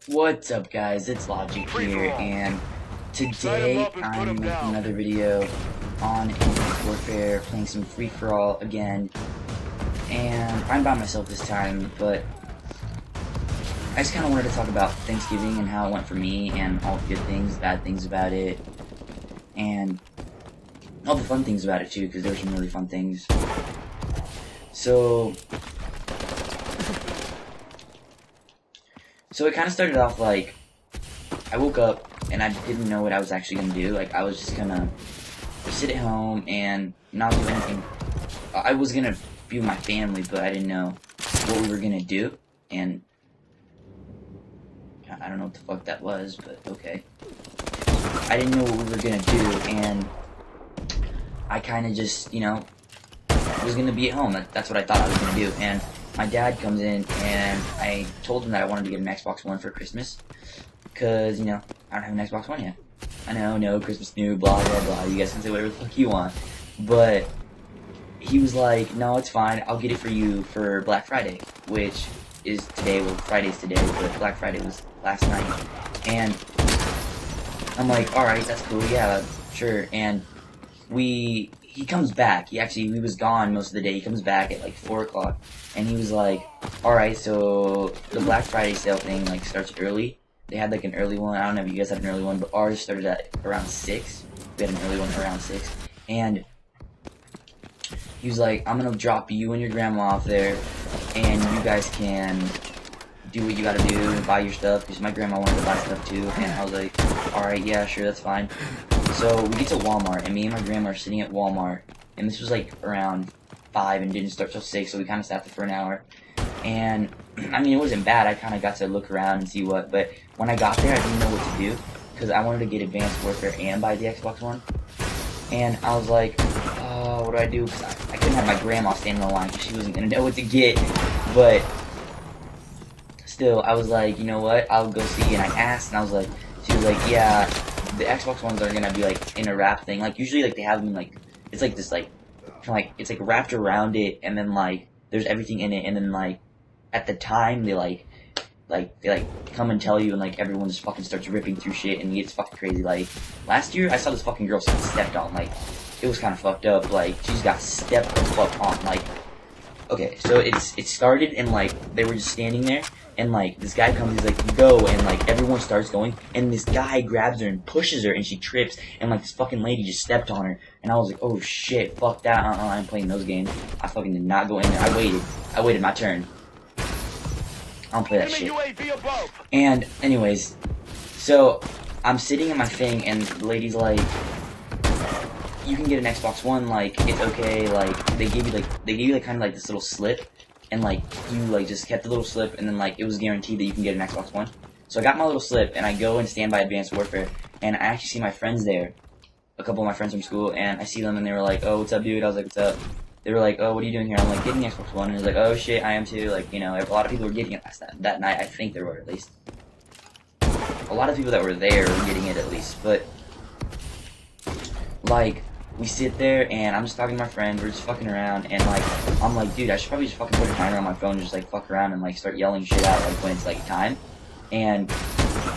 What's up, guys? It's Logic here, and today I'm making another video on Advanced Warfare, playing some free-for-all again. And I'm by myself this time, but I just kind of wanted to talk about Thanksgiving and how it went for me, and all the good things, bad things about it, and all the fun things about it too, because there were some really fun things. So it kind of started off like, I woke up and I didn't know what I was actually going to do. Like, I was just going to sit at home and not do anything. I was going to be with my family, but I didn't know what we were going to do. And I don't know what the fuck that was, but okay. I didn't know what we were going to do, and I kind of just, you know, was going to be at home. That's what I thought I was going to do. And my dad comes in, and I told him that I wanted to get an Xbox One for Christmas, because, you know, I don't have an Xbox One yet. I know, no, Christmas new, blah, blah, blah, you guys can say whatever the fuck you want, but he was like, no, it's fine, I'll get it for you for Black Friday, which is today. Well, Friday's today, but Black Friday was last night, and I'm like, alright, that's cool, yeah, sure, and he comes back. He was gone most of the day. He comes back at like 4 o'clock, and he was like, alright, so the Black Friday sale thing like starts early. They had like an early one. I don't know if you guys have an early one, but ours started at around 6. We had an early one around 6, and he was like, I'm gonna drop you and your grandma off there, and you guys can do what you gotta do and buy your stuff, because my grandma wanted to buy stuff too. And I was like, alright, yeah, sure, that's fine. So we get to Walmart, and me and my grandma are sitting at Walmart, and this was like around 5 and didn't start till 6, so we kind of sat there for an hour. And I mean, it wasn't bad. I kind of got to look around and see what, but when I got there, I didn't know what to do, because I wanted to get Advanced Warfare and buy the Xbox One. And I was like, oh, what do I do? Because I couldn't have my grandma stand in the line, because she wasn't going to know what to get. But still, I was like, you know what, I'll go see. And I asked, and I was like, she was like, yeah, the Xbox Ones are gonna be like in a wrap thing. Like, usually, like, they have them like, it's like this, like, kind of like, it's like wrapped around it, and then like there's everything in it, and then like at the time they they come and tell you, and like everyone just fucking starts ripping through shit, and it gets fucking crazy. Like, last year I saw this fucking girl get stepped on. Like, it was kind of fucked up. Like, she just got stepped the fuck on. Like, okay, so it started, and like they were just standing there, and like this guy comes, he's like, go, and like everyone starts going, and this guy grabs her and pushes her, and she trips, and like this fucking lady just stepped on her, and I was like, oh shit, fuck that, I ain't playing those games. I fucking did not go in there. I waited my turn. I don't play that shit. And anyways, so I'm sitting in my thing, and the lady's like, you can get an Xbox One, like, it's okay, like, they give you like kind of like this little slip, and like you like just kept the little slip, and then like it was guaranteed that you can get an Xbox One. So I got my little slip, and I go and stand by Advanced Warfare, and I actually see my friends there, a couple of my friends from school, and I see them, and they were like, oh, what's up, dude? I was like, what's up? They were like, oh, what are you doing here? I'm like, getting the Xbox One, and I was like, oh shit, I am too. Like, you know, a lot of people were getting it that night. I think there were, at least a lot of people that were there were getting it, at least. But like, we sit there, and I'm just talking to my friend, we're just fucking around, and like, I'm like, dude, I should probably just fucking put a timer on my phone and just like fuck around and like start yelling shit out like when it's like time. And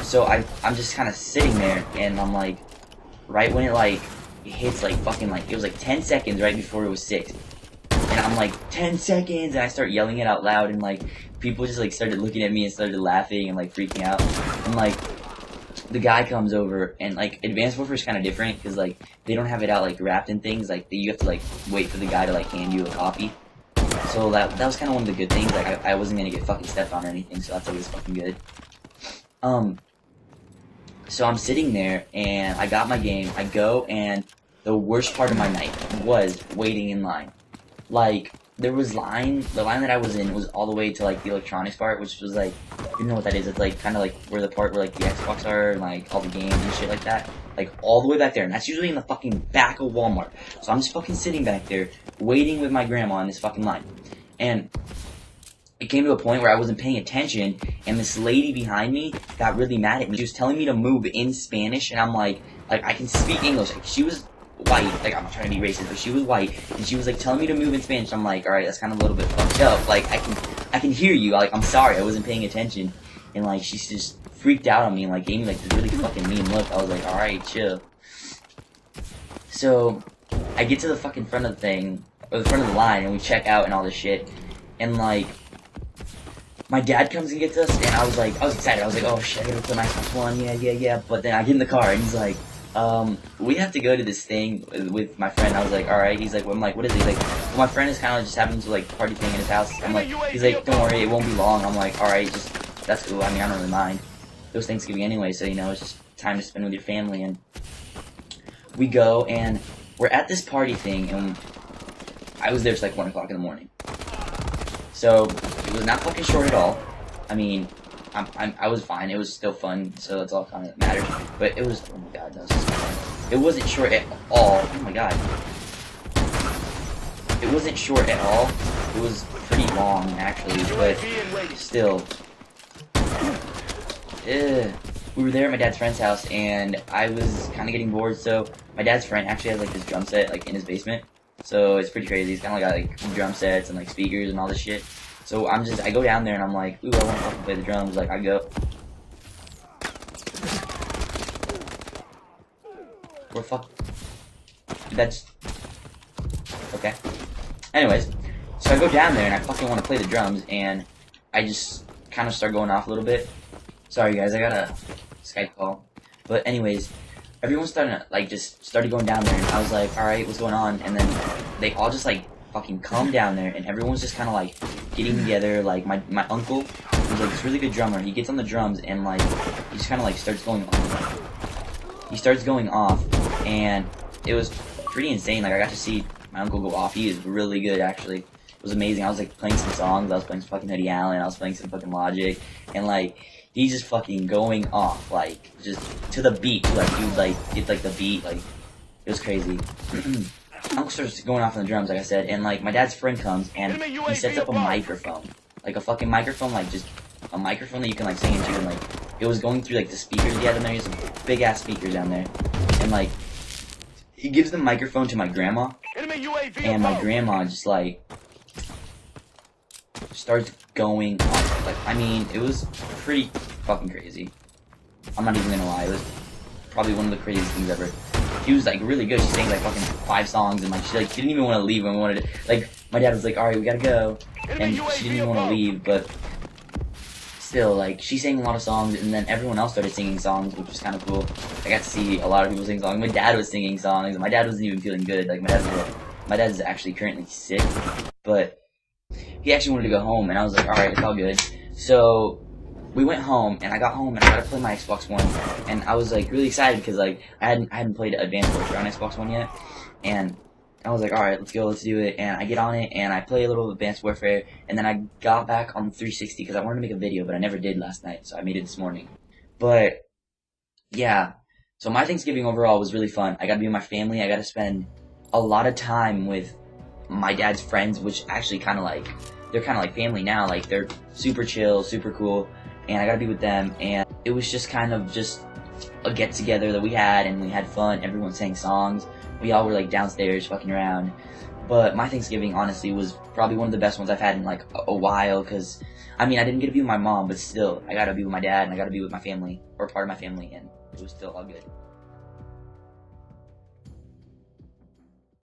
so I'm just kind of sitting there, and I'm like, right when it like hits like fucking like, it was like 10 seconds right before it was 6, and I'm like, 10 seconds, and I start yelling it out loud, and like people just like started looking at me and started laughing and like freaking out. And like, the guy comes over, and like Advanced Warfare is kind of different, because like they don't have it out like wrapped in things. Like, you have to like wait for the guy to like hand you a copy. So that was kind of one of the good things. Like, I wasn't gonna get fucking stepped on or anything, so that's always fucking good. So I'm sitting there, and I got my game. I go, and the worst part of my night was waiting in line. Like, there was the line that I was in was all the way to like the electronics part, which was like, you know what that is? It's like kind of like where the part where like the Xbox are, and like all the games and shit like that. Like, all the way back there, and that's usually in the fucking back of Walmart. So I'm just fucking sitting back there, waiting with my grandma in this fucking line. And it came to a point where I wasn't paying attention, and this lady behind me got really mad at me. She was telling me to move in Spanish, and I'm like I can speak English. Like, she was white, like, I'm not trying to be racist, but she was white, and she was like telling me to move in Spanish. I'm like, alright, that's kind of a little bit fucked up. Like, I can hear you. Like, I'm sorry, I wasn't paying attention. and like she just freaked out on me and like gave me like this really fucking mean look. I was like, alright, chill. So I get to the fucking front of the thing, or the front of the line, and we check out and all this shit, and like my dad comes and gets us, and I was excited. I was like, oh shit, I gotta play my Xbox One, yeah. But then I get in the car, and he's like, we have to go to this thing with my friend. I was like, alright. He's like, well, I'm like, what is it? He's like, well, my friend is kind of just having to like party thing in his house. I'm like, he's like, don't worry, it won't be long. I'm like, alright, just, that's cool. I mean, I don't really mind. It was Thanksgiving anyway, so, you know, it's just time to spend with your family, and we go, and we're at this party thing, and I was there till like 1 o'clock in the morning. So, it was not fucking short at all. I mean, I was fine. It was still fun, so that's all kind of matters. But it was, oh my god, that was just fun. It wasn't short at all. Oh my god. It wasn't short at all. It was pretty long, actually, but still. We were there at my dad's friend's house, and I was kind of getting bored, so my dad's friend actually has like this drum set like in his basement. So it's pretty crazy. He's kind of got like drum sets and like speakers and all this shit. So I go down there and I'm like, ooh, I want to fucking play the drums. Like, I go. Where fuck? That's okay. Anyways, so I go down there and I fucking want to play the drums, and I just kind of start going off a little bit. Sorry guys, I got a Skype call. But anyways, everyone started going down there, and I was like, alright, what's going on? And then they all just like fucking come down there, and everyone's just kind of like getting together. Like my uncle, who's like this really good drummer, he gets on the drums, and like he just kind of like starts going off. He starts going off, and it was pretty insane. Like, I got to see my uncle go off. He is really good, actually. It was amazing. I was like playing some songs. I was playing some fucking Hoodie Allen. I was playing some fucking Logic, and like he's just fucking going off, like just to the beat. Like he would like get like the beat. Like it was crazy. Uncle starts going off on the drums, like I said, and like my dad's friend comes and he sets up a microphone, like a fucking microphone, like just a microphone that you can like sing into, and like it was going through like the speakers he had in there. He has some big ass speakers down there, and like he gives the microphone to my grandma, and my grandma just like starts going off. Like, I mean, it was pretty fucking crazy. I'm not even gonna lie, it was probably one of the craziest things ever. She was like really good. She sang like fucking 5 songs, and like she didn't even want to leave when we wanted to. Like my dad was like, "All right, we gotta go," and she didn't even want to leave. But still, like she sang a lot of songs, and then everyone else started singing songs, which was kind of cool. I got to see a lot of people sing songs. My dad was singing songs, and my dad wasn't even feeling good. Like my dad's actually currently sick, but he actually wanted to go home, and I was like, "All right, it's all good." So we went home, and I got home, and I got to play my Xbox One, and I was like really excited because like I hadn't played Advanced Warfare on Xbox One yet, and I was like, all right, let's go, let's do it. And I get on it, and I play a little Advanced Warfare, and then I got back on 360 because I wanted to make a video, but I never did last night, so I made it this morning. But yeah, so my Thanksgiving overall was really fun. I got to be with my family. I got to spend a lot of time with my dad's friends, which actually they're kind of like family now. Like they're super chill, super cool. And I got to be with them, and it was just kind of just a get-together that we had, and we had fun. Everyone sang songs. We all were, like, downstairs fucking around. But my Thanksgiving, honestly, was probably one of the best ones I've had in, like, a while, because, I mean, I didn't get to be with my mom, but still, I got to be with my dad, and I got to be with my family, or part of my family, and it was still all good.